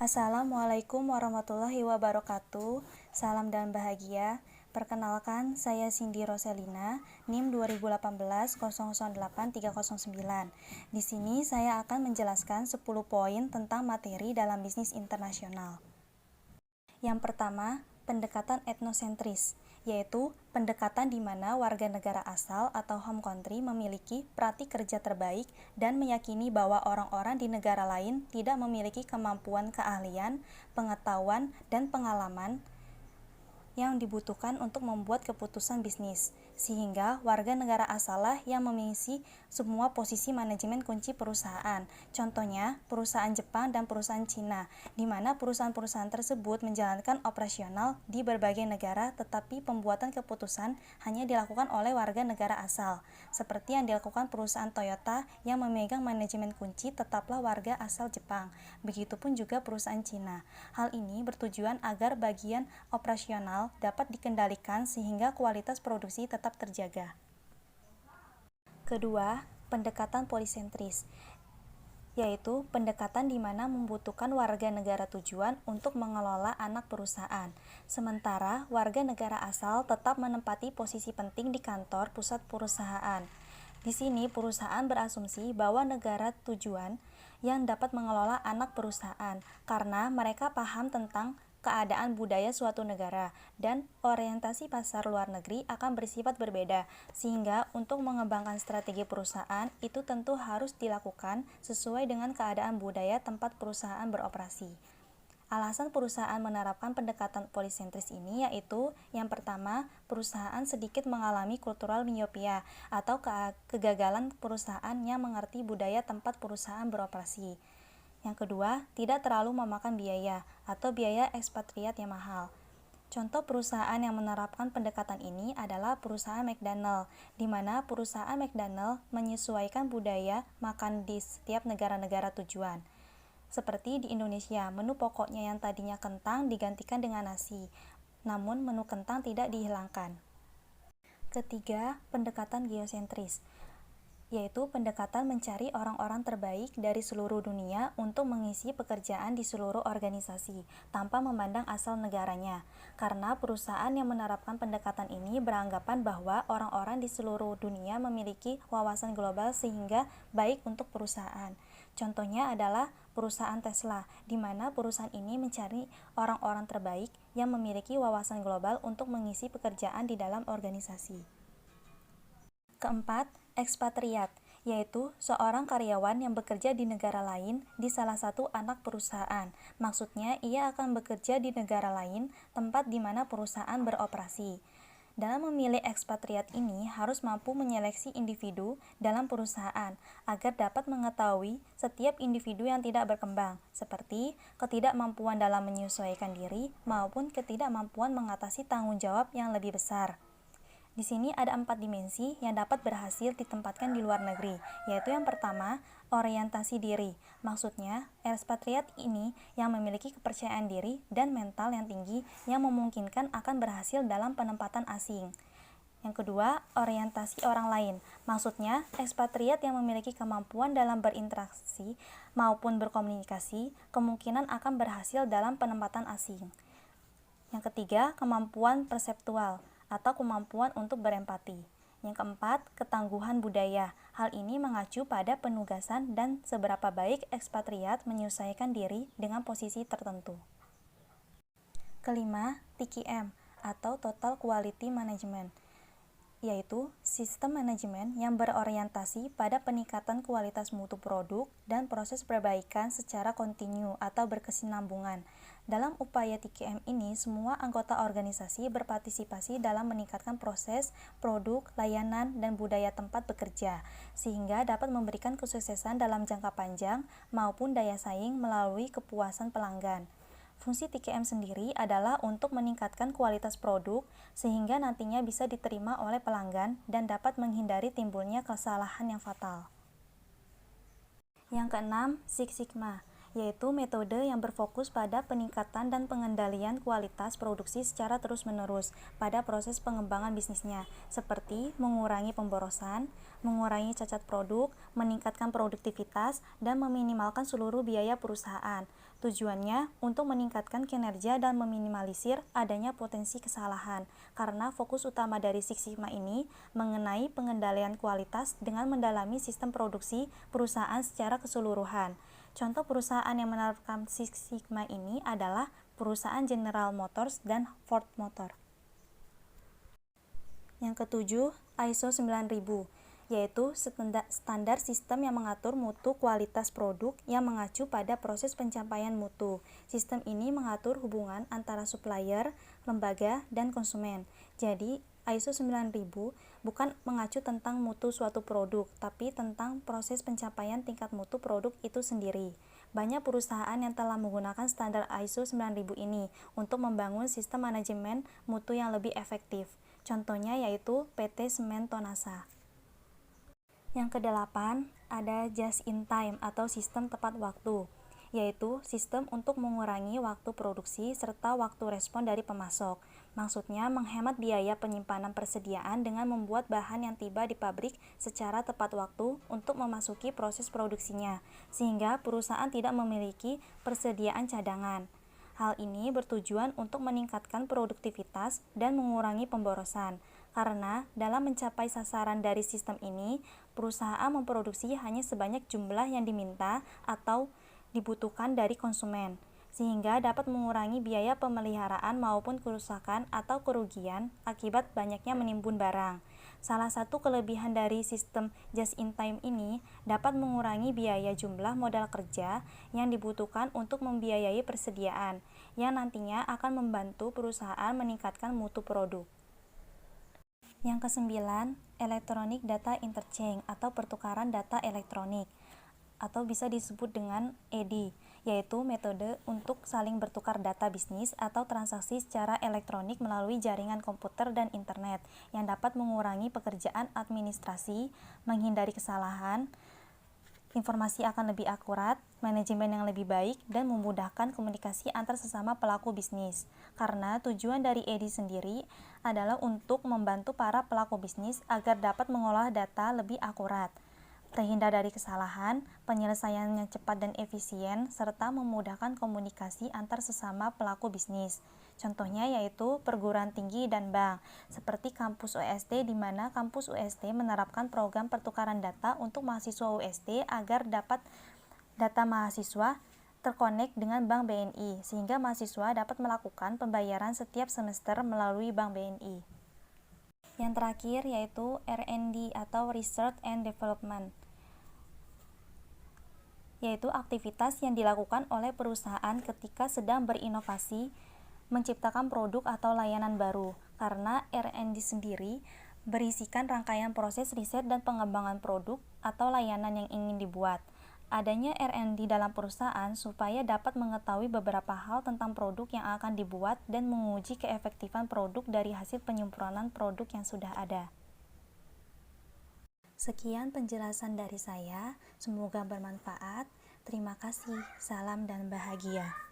Assalamualaikum warahmatullahi wabarakatuh. Salam dan bahagia. Perkenalkan, saya Cindy Roselina, NIM 2018-008309. Di sini saya akan menjelaskan 10 poin tentang materi dalam bisnis internasional. Yang pertama, pendekatan etnosentris, yaitu pendekatan di mana warga negara asal atau home country memiliki praktik kerja terbaik dan meyakini bahwa orang-orang di negara lain tidak memiliki kemampuan, keahlian, pengetahuan, dan pengalaman yang dibutuhkan untuk membuat keputusan bisnis, sehingga warga negara asallah yang mengisi semua posisi manajemen kunci perusahaan. Contohnya, perusahaan Jepang dan perusahaan Cina, di mana perusahaan-perusahaan tersebut menjalankan operasional di berbagai negara, tetapi pembuatan keputusan hanya dilakukan oleh warga negara asal, seperti yang dilakukan perusahaan Toyota yang memegang manajemen kunci tetaplah warga asal Jepang. Begitupun juga perusahaan Cina. Hal ini bertujuan agar bagian operasional dapat dikendalikan sehingga kualitas produksi tetap terjaga. Kedua, pendekatan polisentris, yaitu pendekatan di mana membutuhkan warga negara tujuan untuk mengelola anak perusahaan, sementara warga negara asal tetap menempati posisi penting di kantor pusat perusahaan. Di sini perusahaan berasumsi bahwa negara tujuan yang dapat mengelola anak perusahaan karena mereka paham tentang keadaan budaya suatu negara dan orientasi pasar luar negeri akan bersifat berbeda, sehingga untuk mengembangkan strategi perusahaan itu tentu harus dilakukan sesuai dengan keadaan budaya tempat perusahaan beroperasi. Alasan perusahaan menerapkan pendekatan polisentris ini yaitu yang pertama, perusahaan sedikit mengalami cultural myopia atau kegagalan perusahaan yang mengerti budaya tempat perusahaan beroperasi. Yang kedua, tidak terlalu memakan biaya atau biaya ekspatriat yang mahal. Contoh perusahaan yang menerapkan pendekatan ini adalah perusahaan McDonald, di mana perusahaan McDonald menyesuaikan budaya makan di setiap negara-negara tujuan. Seperti di Indonesia, menu pokoknya yang tadinya kentang digantikan dengan nasi, namun menu kentang tidak dihilangkan. Ketiga, pendekatan geosentris, yaitu pendekatan mencari orang-orang terbaik dari seluruh dunia untuk mengisi pekerjaan di seluruh organisasi, tanpa memandang asal negaranya. Karena perusahaan yang menerapkan pendekatan ini beranggapan bahwa orang-orang di seluruh dunia memiliki wawasan global sehingga baik untuk perusahaan. Contohnya adalah perusahaan Tesla, di mana perusahaan ini mencari orang-orang terbaik yang memiliki wawasan global untuk mengisi pekerjaan di dalam organisasi. Keempat, ekspatriat, yaitu seorang karyawan yang bekerja di negara lain di salah satu anak perusahaan. Maksudnya, ia akan bekerja di negara lain, tempat di mana perusahaan beroperasi. Dalam memilih ekspatriat ini harus mampu menyeleksi individu dalam perusahaan agar dapat mengetahui setiap individu yang tidak berkembang, seperti ketidakmampuan dalam menyesuaikan diri maupun ketidakmampuan mengatasi tanggung jawab yang lebih besar. Di sini ada 4 dimensi yang dapat berhasil ditempatkan di luar negeri, yaitu yang pertama, orientasi diri. Maksudnya, ekspatriat ini yang memiliki kepercayaan diri dan mental yang tinggi yang memungkinkan akan berhasil dalam penempatan asing. Yang kedua, orientasi orang lain. Maksudnya, ekspatriat yang memiliki kemampuan dalam berinteraksi maupun berkomunikasi kemungkinan akan berhasil dalam penempatan asing. Yang ketiga, kemampuan perseptual atau kemampuan untuk berempati. Yang keempat, ketangguhan budaya. Hal ini mengacu pada penugasan dan seberapa baik ekspatriat menyesuaikan diri dengan posisi tertentu. Kelima, TQM atau Total Quality Management, yaitu sistem manajemen yang berorientasi pada peningkatan kualitas mutu produk dan proses perbaikan secara kontinu atau berkesinambungan. Dalam upaya TQM ini, semua anggota organisasi berpartisipasi dalam meningkatkan proses, produk, layanan, dan budaya tempat bekerja, sehingga dapat memberikan kesuksesan dalam jangka panjang maupun daya saing melalui kepuasan pelanggan. Fungsi TQM sendiri adalah untuk meningkatkan kualitas produk sehingga nantinya bisa diterima oleh pelanggan dan dapat menghindari timbulnya kesalahan yang fatal. Yang keenam, Six Sigma, yaitu metode yang berfokus pada peningkatan dan pengendalian kualitas produksi secara terus-menerus pada proses pengembangan bisnisnya, seperti mengurangi pemborosan, mengurangi cacat produk, meningkatkan produktivitas, dan meminimalkan seluruh biaya perusahaan. Tujuannya untuk meningkatkan kinerja dan meminimalisir adanya potensi kesalahan, karena fokus utama dari Six Sigma ini mengenai pengendalian kualitas dengan mendalami sistem produksi perusahaan secara keseluruhan. Contoh perusahaan yang menerapkan Six Sigma ini adalah perusahaan General Motors dan Ford Motor. Yang ketujuh, ISO 9000, yaitu standar sistem yang mengatur mutu kualitas produk yang mengacu pada proses pencapaian mutu. Sistem ini mengatur hubungan antara supplier, lembaga, dan konsumen. Jadi, ISO 9000 bukan mengacu tentang mutu suatu produk, tapi tentang proses pencapaian tingkat mutu produk itu sendiri. Banyak perusahaan yang telah menggunakan standar ISO 9000 ini untuk membangun sistem manajemen mutu yang lebih efektif. Contohnya yaitu PT Semen Tonasa. Yang kedelapan, ada just in time atau sistem tepat waktu, yaitu sistem untuk mengurangi waktu produksi serta waktu respon dari pemasok. Maksudnya menghemat biaya penyimpanan persediaan dengan membuat bahan yang tiba di pabrik secara tepat waktu untuk memasuki proses produksinya, sehingga perusahaan tidak memiliki persediaan cadangan. Hal ini bertujuan untuk meningkatkan produktivitas dan mengurangi pemborosan, karena dalam mencapai sasaran dari sistem ini, perusahaan memproduksi hanya sebanyak jumlah yang diminta atau dibutuhkan dari konsumen, sehingga dapat mengurangi biaya pemeliharaan maupun kerusakan atau kerugian akibat banyaknya menimbun barang. Salah satu kelebihan dari sistem just-in-time ini dapat mengurangi biaya jumlah modal kerja yang dibutuhkan untuk membiayai persediaan, yang nantinya akan membantu perusahaan meningkatkan mutu produk. Yang kesembilan, Electronic Data Interchange atau pertukaran data elektronik, atau bisa disebut dengan EDI, yaitu metode untuk saling bertukar data bisnis atau transaksi secara elektronik melalui jaringan komputer dan internet yang dapat mengurangi pekerjaan administrasi, menghindari kesalahan, informasi akan lebih akurat, manajemen yang lebih baik, dan memudahkan komunikasi antar sesama pelaku bisnis. Karena tujuan dari EDI sendiri adalah untuk membantu para pelaku bisnis agar dapat mengolah data lebih akurat, terhindar dari kesalahan, penyelesaian yang cepat dan efisien, serta memudahkan komunikasi antar sesama pelaku bisnis. Contohnya yaitu perguruan tinggi dan bank, seperti kampus UST, di mana kampus UST menerapkan program pertukaran data untuk mahasiswa UST agar dapat data mahasiswa terkonek dengan Bank BNI, sehingga mahasiswa dapat melakukan pembayaran setiap semester melalui Bank BNI. Yang terakhir yaitu R&D atau Research and Development, yaitu aktivitas yang dilakukan oleh perusahaan ketika sedang berinovasi, menciptakan produk atau layanan baru, karena R&D sendiri berisikan rangkaian proses riset dan pengembangan produk atau layanan yang ingin dibuat. Adanya R&D dalam perusahaan supaya dapat mengetahui beberapa hal tentang produk yang akan dibuat dan menguji keefektifan produk dari hasil penyempurnaan produk yang sudah ada. Sekian penjelasan dari saya, semoga bermanfaat. Terima kasih, salam dan bahagia.